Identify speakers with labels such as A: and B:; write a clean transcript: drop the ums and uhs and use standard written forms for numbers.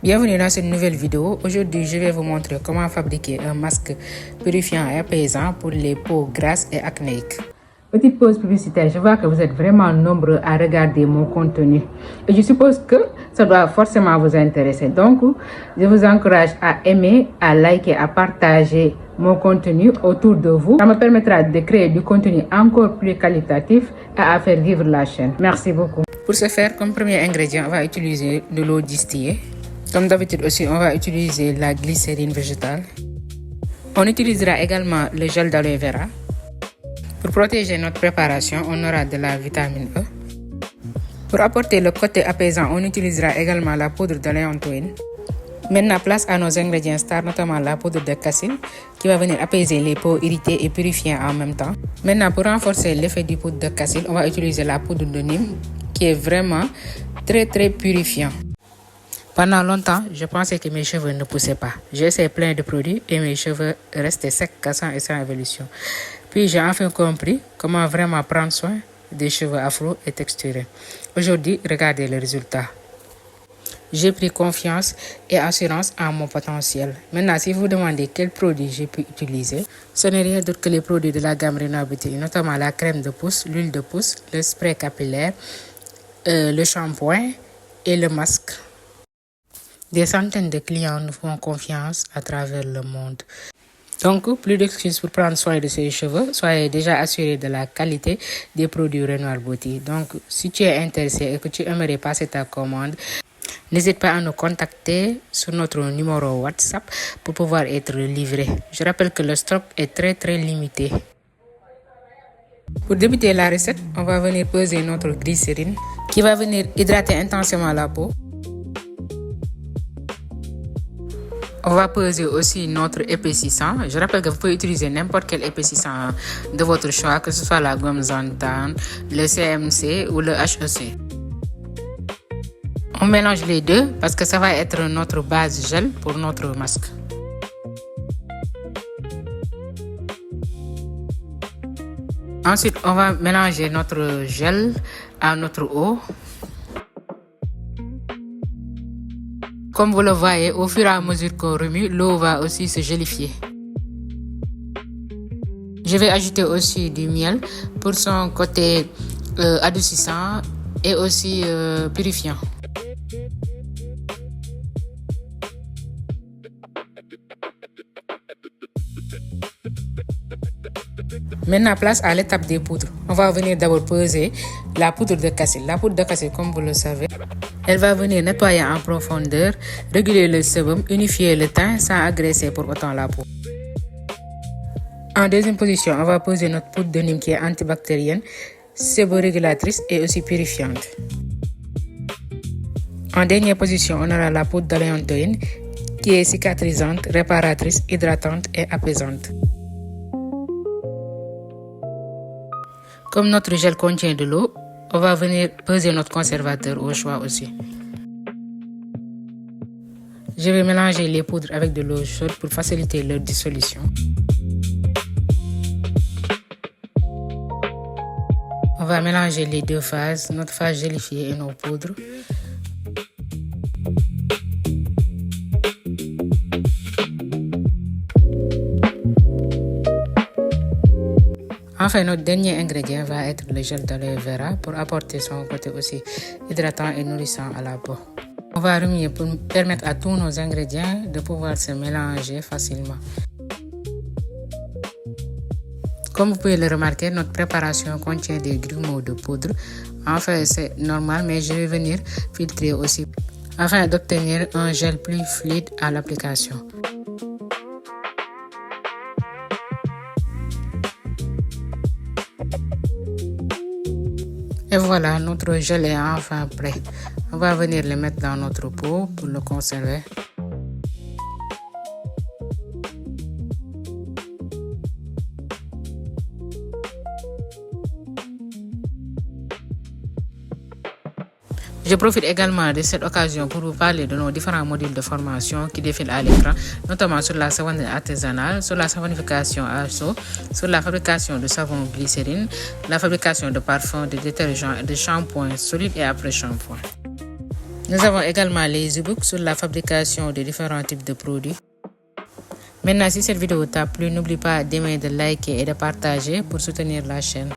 A: Bienvenue dans cette nouvelle vidéo. Aujourd'hui, je vais vous montrer comment fabriquer un masque purifiant et apaisant pour les peaux grasses et acnéiques. Petite pause publicitaire, je vois que vous êtes vraiment nombreux à regarder mon contenu et je suppose que ça doit forcément vous intéresser. Donc, je vous encourage à aimer, à liker, à partager mon contenu autour de vous. Ça me permettra de créer du contenu encore plus qualitatif et à faire vivre la chaîne. Merci beaucoup. Pour ce faire, comme premier ingrédient, on va utiliser de l'eau distillée. Comme d'habitude aussi, on va utiliser la glycérine végétale. On utilisera également le gel d'aloe vera. Pour protéger notre préparation, on aura de la vitamine E. Pour apporter le côté apaisant, on utilisera également la poudre de léontoïne. Maintenant, place à nos ingrédients stars, notamment la poudre de cassil, qui va venir apaiser les peaux irritées et purifier en même temps. Maintenant, pour renforcer l'effet du poudre de cassil, on va utiliser la poudre de Nîmes, qui est vraiment très purifiant. Pendant longtemps, je pensais que mes cheveux ne poussaient pas. J'ai essayé plein de produits et mes cheveux restaient secs, cassants et sans évolution. Puis j'ai enfin compris comment vraiment prendre soin des cheveux afro et texturés. Aujourd'hui, regardez le résultat. J'ai pris confiance et assurance en mon potentiel. Maintenant, si vous demandez quels produits j'ai pu utiliser, ce n'est rien d'autre que les produits de la gamme Renoir Beauty, notamment la crème de pouce, l'huile de pouce, le spray capillaire, le shampoing et le masque. Des centaines de clients nous font confiance à travers le monde. Donc, plus d'excuses pour prendre soin de ses cheveux. Soyez déjà assuré de la qualité des produits Renoir Beauty. Donc, si tu es intéressé et que tu aimerais passer ta commande, n'hésite pas à nous contacter sur notre numéro WhatsApp pour pouvoir être livré. Je rappelle que le stock est très limité. Pour débuter la recette, on va venir peser notre glycérine qui va venir hydrater intensément la peau. On va peser aussi notre épaississant. Je rappelle que vous pouvez utiliser n'importe quel épaississant de votre choix, que ce soit la gomme Zantan, le CMC ou le HEC. On mélange les deux parce que ça va être notre base gel pour notre masque. Ensuite, on va mélanger notre gel à notre eau. Comme vous le voyez, au fur et à mesure qu'on remue, l'eau va aussi se gélifier. Je vais ajouter aussi du miel pour son côté adoucissant et aussi purifiant. Maintenant, place à l'étape des poudres. On va venir d'abord peser la poudre de cassil. La poudre de cassil, comme vous le savez, elle va venir nettoyer en profondeur, réguler le sébum, unifier le teint sans agresser pour autant la peau. En deuxième position, on va poser notre poudre de Nîmes qui est antibactérienne, séborégulatrice et aussi purifiante. En dernière position, on aura la poudre de léontoïne qui est cicatrisante, réparatrice, hydratante et apaisante. Comme notre gel contient de l'eau, on va venir peser notre conservateur au choix aussi. Je vais mélanger les poudres avec de l'eau chaude pour faciliter leur dissolution. On va mélanger les deux phases, notre phase gélifiée et nos poudres. Enfin, notre dernier ingrédient va être le gel d'aloe vera pour apporter son côté aussi hydratant et nourrissant à la peau. On va remuer pour permettre à tous nos ingrédients de pouvoir se mélanger facilement. Comme vous pouvez le remarquer, notre préparation contient des grumeaux de poudre. Enfin, c'est normal, mais je vais venir filtrer aussi afin d'obtenir un gel plus fluide à l'application. Et voilà, notre gel est enfin prêt. On va venir le mettre dans notre pot pour le conserver. Je profite également de cette occasion pour vous parler de nos différents modules de formation qui défilent à l'écran, notamment sur la savonnerie artisanale, sur la savonification à chaud, sur la fabrication de savon glycérine, la fabrication de parfums, de détergents et de shampoings solides et après shampoing. Nous avons également les e-books sur la fabrication de différents types de produits. Maintenant, si cette vidéo t'a plu, n'oublie pas d'aimer, de liker et de partager pour soutenir la chaîne.